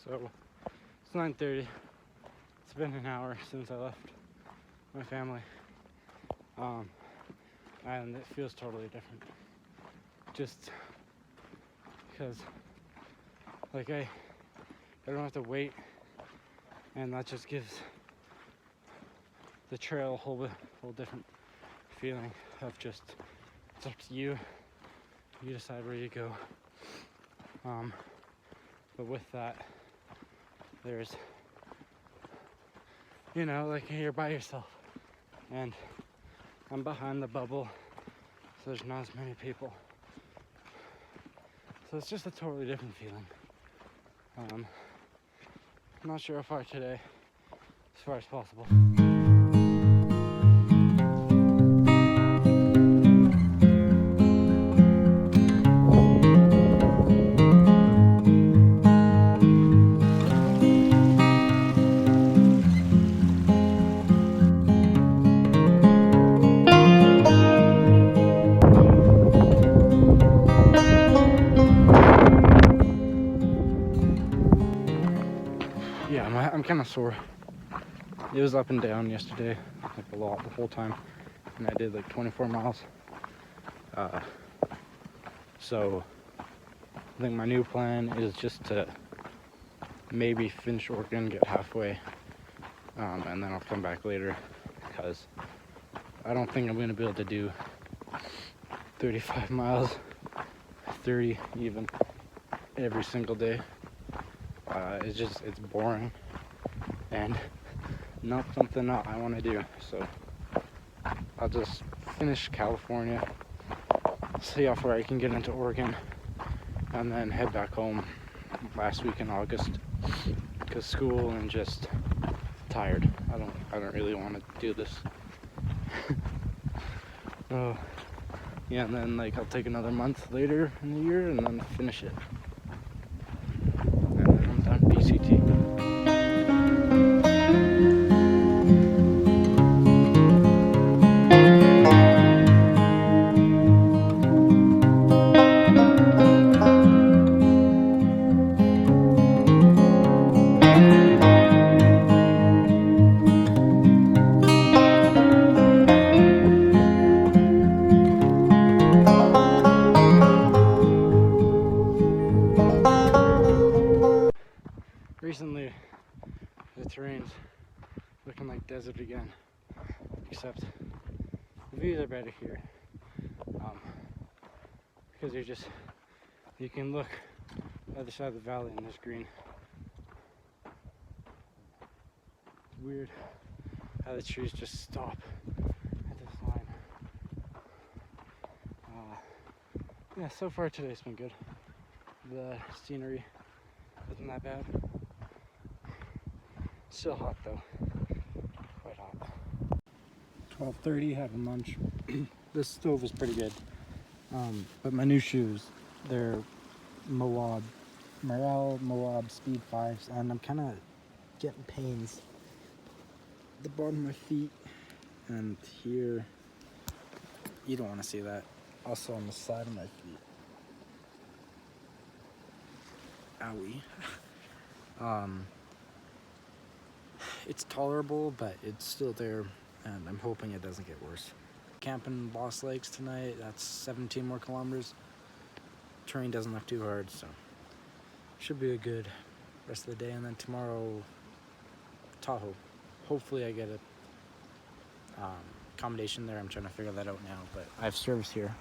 So it's 9:30. It's been an hour since I left my family. And it feels totally different. Just because like I don't have to wait, and that just gives the trail a whole different feeling of just, it's up to you. You decide where you go. But with that, there's, like you're by yourself, and I'm behind the bubble, so there's not as many people. So it's just a totally different feeling. I'm not sure how far today, as far as possible. Yeah, I'm kind of sore. It was up and down yesterday, like a lot the whole time, and I did like 24 miles. So I think my new plan is just to maybe finish Oregon, get halfway, and then I'll come back later, because I don't think I'm going to be able to do 35 miles, 30 even, every single day. It's boring and not something I want to do. So I'll just finish California, see how far I can get into Oregon, and then head back home last week in August, because school and just tired. I don't really want to do this. Oh, yeah, and then I'll take another month later in the year and then finish it. And then I'm done PCT. Recently, the terrain's looking like desert again, except the views are better here, because you can look the other side of the valley and there's green. It's weird how the trees just stop at this line. Yeah, so far today's been good. The scenery isn't that bad. Still hot though, quite hot. 12:30, having lunch. This stove is pretty good, but my new shoes, they're Morel Moab Speed 5s, and I'm kind of getting pains at the bottom of my feet and here. You don't want to see that. Also on the side of my feet. Owie. It's tolerable, but it's still there, and I'm hoping it doesn't get worse. Camping Lost Lakes tonight. That's 17 more kilometers. Terrain doesn't look too hard, so should be a good rest of the day. And then tomorrow, Tahoe. Hopefully I get a accommodation there. I'm trying to figure that out now, but I have service here.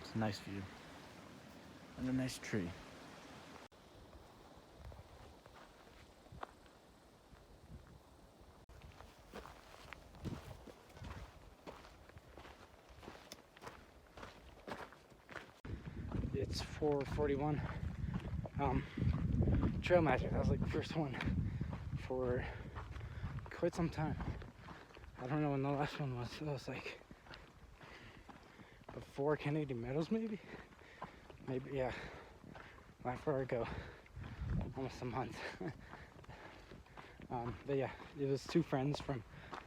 It's a nice view and a nice tree. It's 4:41. Trail Magic, that was like the first one for quite some time. I don't know when the last one was. It was like before Canadian Meadows, maybe, yeah, not far ago, almost a month. But yeah, it was two friends from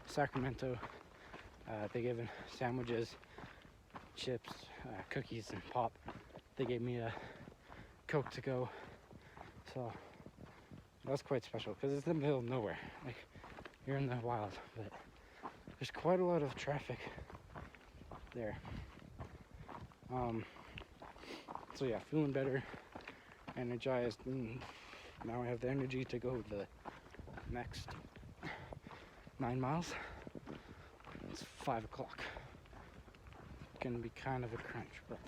Sacramento. They gave me sandwiches, chips, cookies, and pop. They gave me a Coke to go, So that's quite special because it's in the middle of nowhere. Like, you're in the wild, but there's quite a lot of traffic there. So yeah, feeling better, energized, and now I have the energy to go the next 9 miles. It's 5 o'clock. Gonna be kind of a crunch, but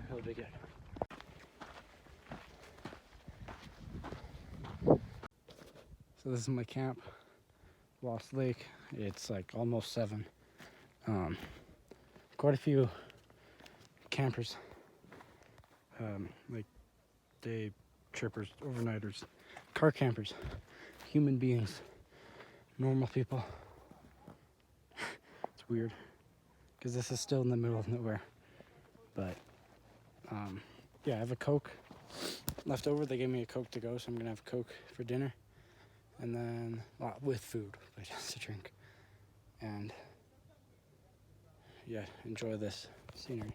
it'll be good. So this is my camp, Lost Lake. It's like almost 7. Quite a few campers, like day trippers, overnighters, car campers, human beings, normal people. It's weird because this is still in the middle of nowhere, but yeah, I have a Coke left over. They gave me a Coke to go, so I'm gonna have Coke for dinner, and then with food, but just a drink, and yeah, enjoy this scenery.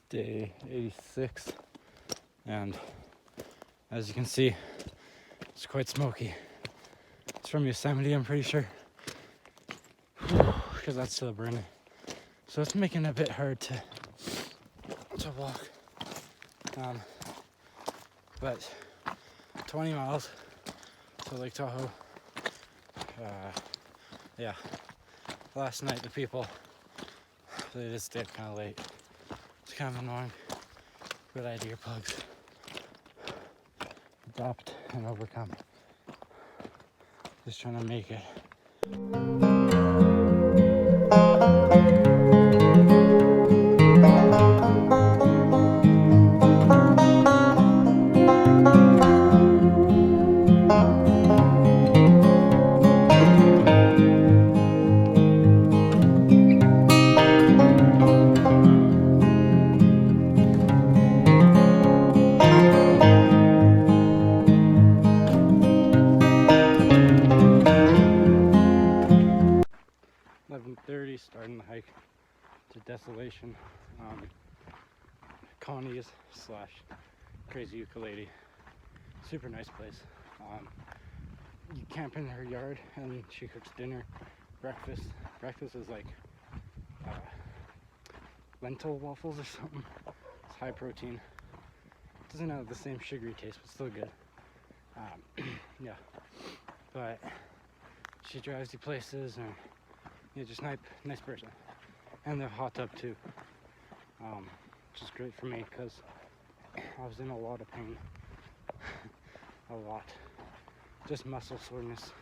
Day 86, and as you can see, it's quite smoky. It's from Yosemite, I'm pretty sure, because that's still burning. So it's making it a bit hard to walk. But 20 miles to Lake Tahoe. Yeah, last night the people, they just stayed kind of late. It's kind of annoying, but I had earplugs. Adapt and overcome. Just trying to make it. 11:30, starting the hike to Desolation, Connie's / Crazy Ukulele. Super nice place. You camp in her yard and she cooks dinner, breakfast. Breakfast is like lentil waffles or something. It's high protein. Doesn't have the same sugary taste, but still good. Yeah, but she drives you places, and yeah, just nice person. And the hot tub too, which is great for me because I was in a lot of pain. A lot. Just muscle soreness.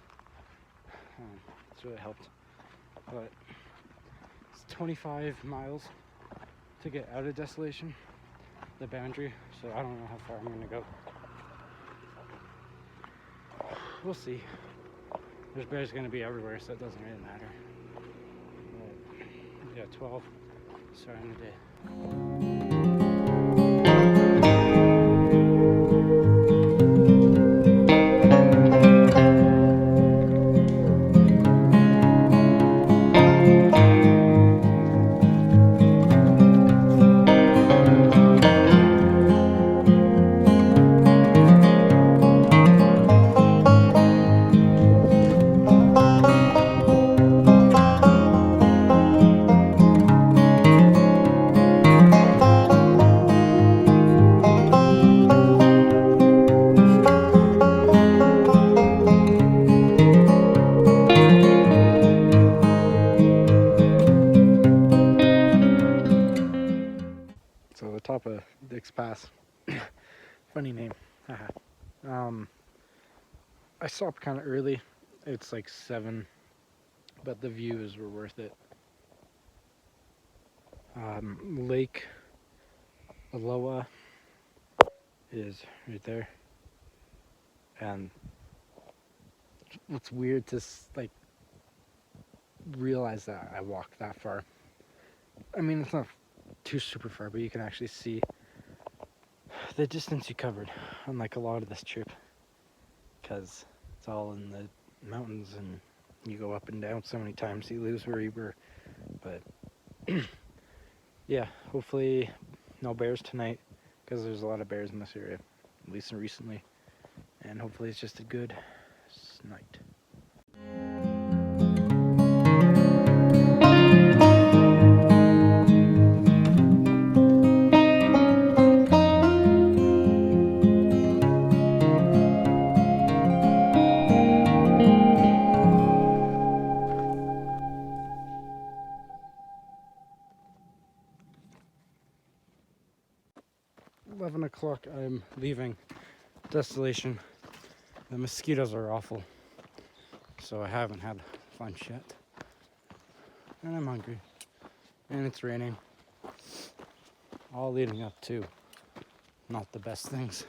It's really helped. But it's 25 miles to get out of Desolation, the boundary, so I don't know how far I'm gonna go. We'll see. There's bears gonna be everywhere, so it doesn't really matter. But yeah, 12 starting the day. So the top of Dix Pass, funny name. I stopped kind of early. It's like 7, but the views were worth it. Lake Aloha is right there, and what's weird to like realize that I walked that far. I mean, it's not too super far, but you can actually see the distance you covered on like a lot of this trip, because it's all in the mountains and you go up and down so many times you lose where you were. But yeah, hopefully no bears tonight, because there's a lot of bears in this area, at least recently. And hopefully it's just a good night. $11 I'm leaving destination. The mosquitoes are awful, so I haven't had lunch yet. And I'm hungry. And it's raining. All leading up to not the best things.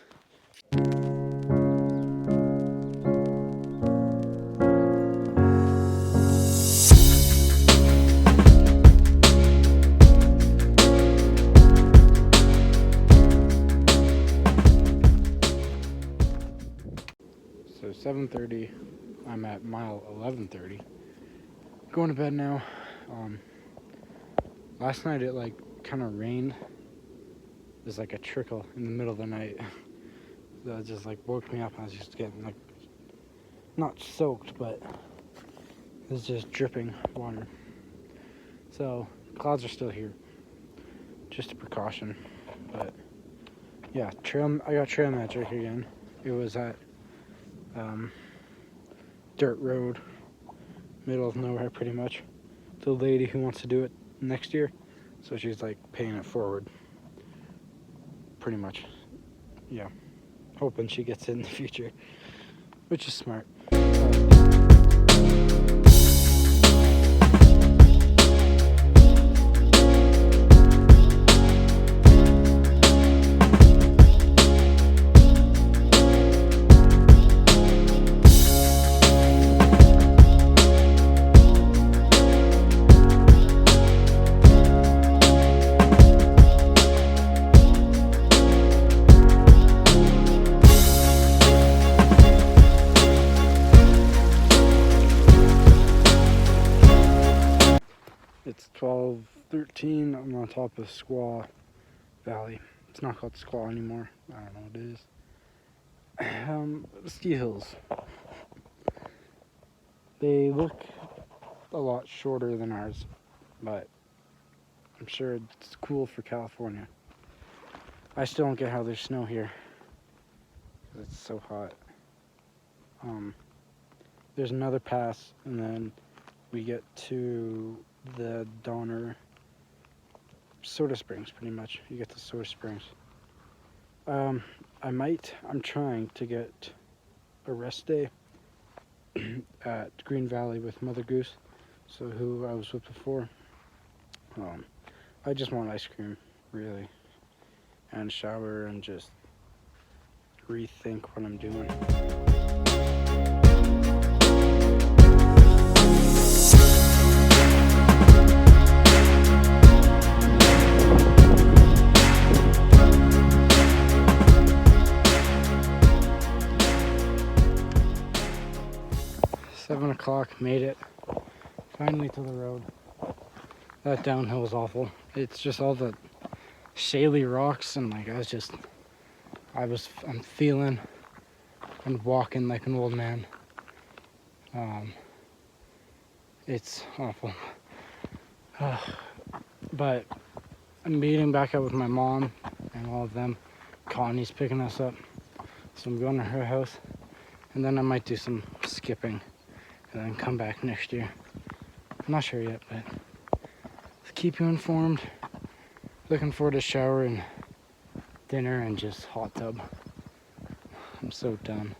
So 7:30, I'm at mile 1130. Going to bed now. Last night it like kind of rained. There's like a trickle in the middle of the night. That just like woke me up. I was just getting like not soaked, but it was just dripping water. So clouds are still here. Just a precaution. But yeah, I got trail magic again. It was at dirt road, middle of nowhere pretty much. The lady who wants to do it next year, so she's like paying it forward pretty much. Yeah, hoping she gets it in the future, which is smart. 12:13. I'm on top of Squaw Valley. It's not called Squaw anymore. I don't know what it is. Ski hills. They look a lot shorter than ours, but I'm sure it's cool for California. I still don't get how there's snow here, because it's so hot. There's another pass, and then we get to the Donner Soda Springs, pretty much. You get to Soda Springs. I'm trying to get a rest day at Green Valley with Mother Goose, so who I was with before. I just want ice cream, really, and shower and just rethink what I'm doing. 7 o'clock, made it finally to the road. That downhill was awful. It's just all the shaly rocks, and like I'm feeling and walking like an old man. It's awful. But I'm meeting back up with my mom and all of them. Connie's picking us up, so I'm going to her house, and then I might do some skipping and then come back next year. I'm not sure yet, but I'll keep you informed. Looking forward to shower and dinner and just hot tub. I'm so done.